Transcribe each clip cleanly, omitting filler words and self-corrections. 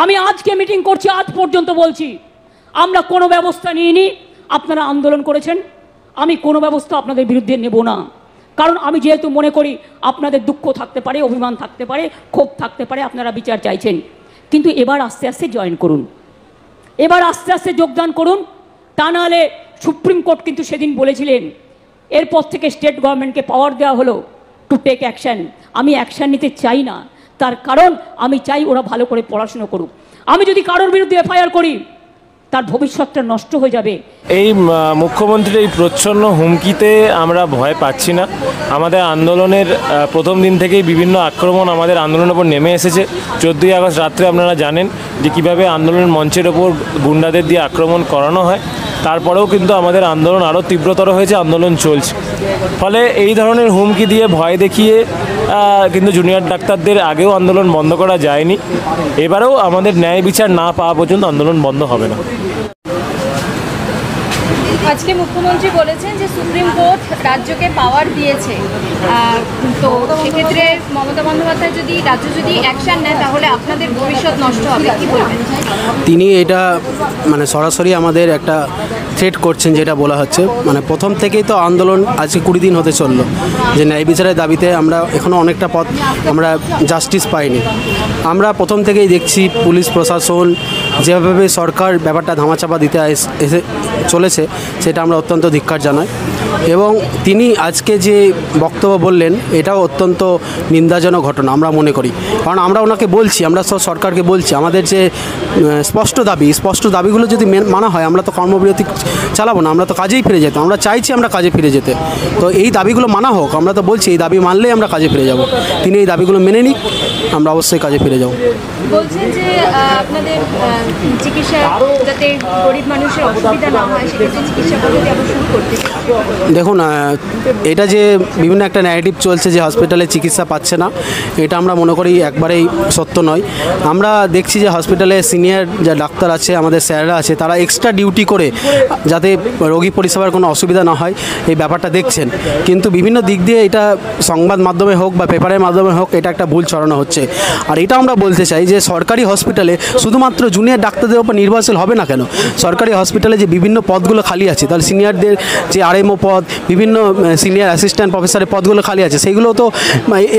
আমি আজকে মিটিং করছি, আজ পর্যন্ত বলছি আমরা কোনো ব্যবস্থা নিইনি। আপনারা আন্দোলন করেছেন, আমি কোনো ব্যবস্থা আপনাদের বিরুদ্ধে নেব না। কারণ আমি যেহেতু মনে করি আপনাদের দুঃখ থাকতে পারে, অভিমান থাকতে পারে, ক্ষোভ থাকতে পারে, আপনারা বিচার চাইছেন, কিন্তু এবার আস্তে আস্তে জয়েন করুন, এবার আস্তে আস্তে যোগদান করুন। তা নাহলে সুপ্রিম কোর্ট কিন্তু সেদিন বলেছিলেন, এরপর থেকে স্টেট গভর্নমেন্টকে পাওয়ার দেওয়া হলো টু টেক অ্যাকশান। আমি অ্যাকশান নিতে চাই না, তার কারণ আমি চাই ওরা ভালো করে পড়াশুনো করুক। আমি যদি কারোর বিরুদ্ধে এফআইআর করি তার ভবিষ্যৎটা নষ্ট হয়ে যাবে। এই মুখ্যমন্ত্রীর এই প্রচ্ছন্ন হুমকিতে আমরা ভয় পাচ্ছি না। আমাদের আন্দোলনের প্রথম দিন থেকেই বিভিন্ন আক্রমণ আমাদের আন্দোলনের ওপর নেমে এসেছে। 14ই আগস্ট রাত্রে আপনারা জানেন যে কীভাবে আন্দোলনের মঞ্চের ওপর গুন্ডাদের দিয়ে আক্রমণ করানো হয়। তারপরেও কিন্তু আমাদের আন্দোলন আরও তীব্রতর হয়েছে, আন্দোলন চলছে। ফলে এই ধরনের হুমকি দিয়ে ভয় দেখিয়ে কিন্তু জুনিয়র ডাক্তারদের আগেও আন্দোলন বন্ধ করা যায়নি। এবারেও আমাদের ন্যায় বিচার না পাওয়া পর্যন্ত আন্দোলন বন্ধ হবে না। আজকে মুখ্যমন্ত্রী বলেছেন যে সুপ্রিম কোর্ট রাজ্যকে পাওয়ার দিয়েছে, তো সেক্ষেত্রে মমতা বন্দ্যোপাধ্যায় রাজ্য যদি অ্যাকশন নেয় তাহলে আপনাদের ভবিষ্যৎ নষ্ট হবে, কি বলবেন? তিনি এটা মানে সরাসরি আমাদের একটা থ্রেট করছেন, যেটা বলা হচ্ছে মানে প্রথম থেকেই তো আন্দোলন আজকে 20 দিন হতে চললো, যে ন্যায় বিচারের দাবিতে আমরা এখনও অনেকটা পথ আমরা জাস্টিস পাইনি। আমরা প্রথম থেকেই দেখছি পুলিশ প্রশাসন যেভাবে সরকার ব্যাপারটা ধামাচাপা দিতে এসে চলেছে, সেটা আমরা অত্যন্ত ধিক্কার জানাই। এবং তিনি আজকে যে বক্তব্য বললেন এটাও অত্যন্ত নিন্দাজনক ঘটনা আমরা মনে করি। কারণ আমরা ওনাকে বলছি, আমরা সব সরকারকে বলছি, আমাদের যে স্পষ্ট দাবিগুলো যদি মানা হয় আমরা তো কর্মবিরতি চালাবো না, আমরা তো কাজেই ফিরে যেতাম। আমরা চাইছি আমরা কাজে ফিরে যেতে, তো এই দাবিগুলো মানা হোক। আমরা তো বলছি এই দাবি মানলেই আমরা কাজে ফিরে যাব। তিনি এই দাবিগুলো মেনে নিক, আমরা অবশ্যই কাজে ফিরে যাব। বলছেন যে আপনাদের চিকিৎসা যাতে গরিব মানুষের অসুবিধা না হয় সেক্ষেত্রে চিকিৎসা পদ্ধতি আবার শুরু করতে। দেখুন, এটা যে বিভিন্ন একটা ন্যারেটিভ চলছে যে হসপিটালে চিকিৎসা পাচ্ছে না, এটা আমরা মনে করি একবারেই সত্য নয়। আমরা দেখছি যে হসপিটালে সিনিয়র যা ডাক্তার আছে, আমাদের স্যাররা আছে, তারা এক্সট্রা ডিউটি করে যাতে রোগী পরিষেবার কোনো অসুবিধা না হয় এই ব্যাপারটা দেখছেন। কিন্তু বিভিন্ন দিক দিয়ে এটা সংবাদ মাধ্যমে হোক বা পেপারের মাধ্যমে হোক, এটা একটা ভুল ছড়ানো হচ্ছে। আর এটা আমরা বলতে চাই যে সরকারি হসপিটালে শুধুমাত্র জুনিয়র ডাক্তারদের উপর নির্ভরশীল হবে না কেন? সরকারি হসপিটালে যে বিভিন্ন পদগুলো খালি আছে, তাহলে সিনিয়রদের যে আরএমও পদ, বিভিন্ন সিনিয়র অ্যাসিস্ট্যান্ট প্রফেসরের পদগুলো খালি আছে, সেইগুলো তো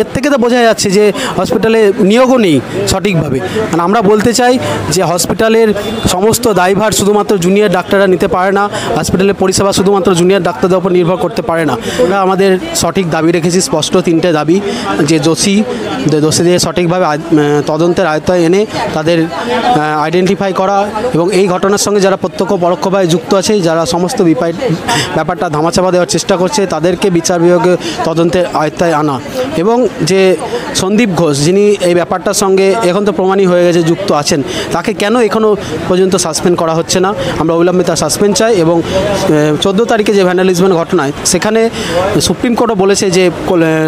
এর থেকে তো বোঝা যাচ্ছে যে হসপিটালে নিয়োগও নেই সঠিকভাবে। মানে আমরা বলতে চাই যে হসপিটালের সমস্ত দায়ভার শুধুমাত্র জুনিয়র ডাক্তাররা নিতে পারে না, হসপিটালের পরিষেবা শুধুমাত্র জুনিয়র ডাক্তারদের উপর নির্ভর করতে পারে না। আমরা আমাদের সঠিক দাবি রেখেছি, স্পষ্ট 3টে দাবি, যে দোষীদের সঠিকভাবে তদন্তের আয়ত্তায় এনে তাদের আইডেন্টিফাই করা, এবং এই ঘটনার সঙ্গে যারা প্রত্যক্ষ পরোক্ষভাবে যুক্ত আছে, যারা সমস্ত ব্যাপারটা ধামাচাপা দেওয়ার চেষ্টা করছে, তাদেরকে বিচার বিভাগে তদন্তের আয়ত্তায় আনা, এবং যে সন্দীপ ঘোষ যিনি এই ব্যাপারটার সঙ্গে এখন তো প্রমাণই হয়ে গেছে যুক্ত আছেন, তাকে কেন এখনও পর্যন্ত সাসপেন্ড করা হচ্ছে না? আমরা অবিলম্বে তার সাসপেন্ড চাই। এবং 14 তারিখে যে ভ্যান্ডালিজমের ঘটনায়, সেখানে সুপ্রিম কোর্টও বলেছে যে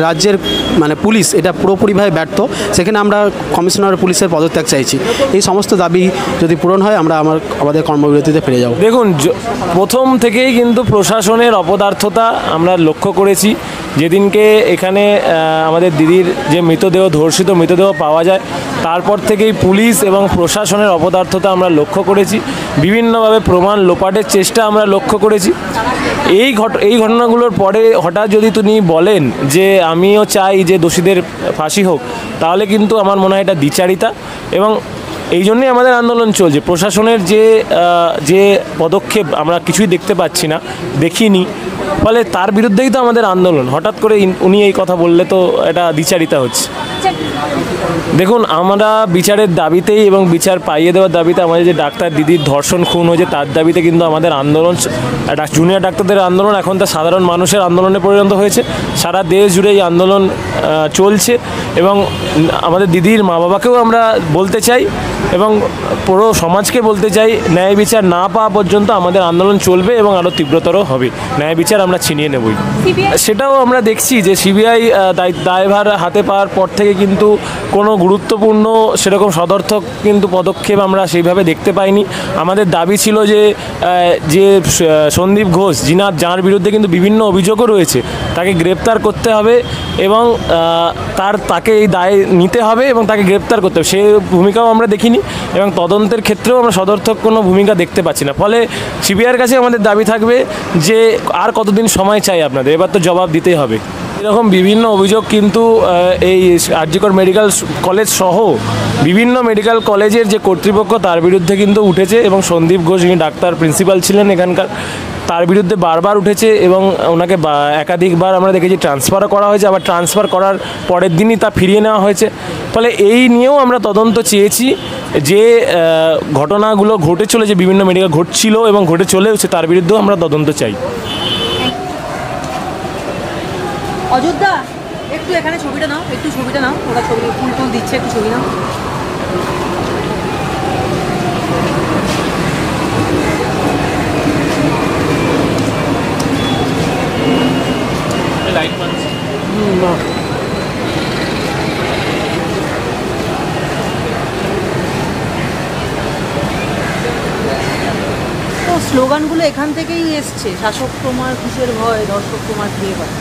রাজ্যের মানে পুলিশ এটা পুরোপুরিভাবে ব্যর্থ, সেখানে আমরা কমিশনার পুলিশের পদত্যাগ চাইছি। এই সমস্ত দাবি যদি পূরণ হয় আমরা আমাদের কর্মবিরতিতে ফিরে যাব। দেখুন, প্রথম থেকেই কিন্তু প্রশাসনের অপদার্থতা আমরা লক্ষ্য করেছি। যেদিনকে এখানে আমাদের দিদির যে ধর্ষিত মৃতদেহ পাওয়া যায়, তারপর থেকেই পুলিশ এবং প্রশাসনের অপদার্থতা আমরা লক্ষ্য করেছি। বিভিন্নভাবে প্রমাণ লোপাটের চেষ্টা আমরা লক্ষ্য করেছি। এই ঘটনাগুলোর পরে হঠাৎ যদি তিনি বলেন যে আমিও চাই যে দোষীদের ফাঁসি হোক, তাহলে কিন্তু আমার মনে হয় এটা দ্বিচারিতা। এবং এই জন্যই আমাদের আন্দোলন চলছে। প্রশাসনের যে পদক্ষেপ আমরা কিছুই দেখতে পাচ্ছি না, দেখিনি, ফলে তার বিরুদ্ধেই তো আমাদের আন্দোলন। হঠাৎ করে উনি এই কথা বললে তো এটা দ্বিচারিতা হচ্ছে। দেখুন, আমরা বিচারের দাবিতেই এবং বিচার পাইয়ে দেওয়ার দাবিতে, আমাদের যে ডাক্তার দিদির ধর্ষণ খুন হয়েছে তার দাবিতে কিন্তু আমাদের আন্দোলন, জুনিয়র ডাক্তারদের আন্দোলন এখন তা সাধারণ মানুষের আন্দোলনে পরিণত হয়েছে। সারা দেশ জুড়ে এই আন্দোলন চলছে, এবং আমাদের দিদির মা বাবাকেও আমরা বলতে চাই এবং পুরো সমাজকে বলতে চাই, ন্যায় বিচার না পাওয়া পর্যন্ত আমাদের আন্দোলন চলবে এবং আরও তীব্রতর হবে। ন্যায় বিচার আমরা ছিনিয়ে নেবই। সেটাও আমরা দেখছি যে সিবিআই দায়ভার হাতে পাওয়ার পর থেকে কিন্তু কোনো গুরুত্বপূর্ণ সেরকম সদর্থক কিন্তু পদক্ষেপ আমরা সেইভাবে দেখতে পাইনি। আমাদের দাবি ছিল যে সন্দীপ ঘোষ যার বিরুদ্ধে কিন্তু বিভিন্ন অভিযোগও রয়েছে, তাকে গ্রেপ্তার করতে হবে এবং তাকে এই দায় নিতে হবে এবং তাকে গ্রেপ্তার করতে হবে। সে ভূমিকাও আমরা দেখিনি এবং তদন্তের ক্ষেত্রেও আমরা সদর্থক কোনো ভূমিকা দেখতে পাচ্ছি না। ফলে সিবিআইয়ের কাছে আমাদের দাবি থাকবে যে আর কতদিন সময় চাই আপনাদের, এবার তো জবাব দিতেই হবে। এরকম বিভিন্ন অভিযোগ কিন্তু এই আরজিকর মেডিকেল কলেজ সহ বিভিন্ন মেডিকেল কলেজের যে কর্তৃপক্ষ তার বিরুদ্ধে কিন্তু উঠেছে এবং সন্দীপ ঘোষ, যিনি ডাক্তার প্রিন্সিপাল ছিলেন এখানকার, তার বিরুদ্ধে বারবার উঠেছে এবং ওনাকে একাধিকবার আমরা দেখেছি ট্রান্সফারও করা হয়েছে, আবার ট্রান্সফার করার পরের দিনই তা ফিরিয়ে নেওয়া হয়েছে। ফলে এই নিয়েও আমরা তদন্ত চেয়েছি যে ঘটনাগুলো ঘটেছিল, যে বিভিন্ন মেডিকেল ঘটছিল এবং ঘটে চলেছে, তার বিরুদ্ধেও আমরা তদন্ত চাই। অযোধ্যা একটু এখানে ছবিটা নাও, একটু ছবিটা নাও, ওরা ছবি ফুল দিচ্ছে, একটু ছবি নাও। তো স্লোগানগুলো এখান থেকেই এসছে, শাসক তোমার কিসের ভয়, দর্শক তোমার প্রিয় হয়।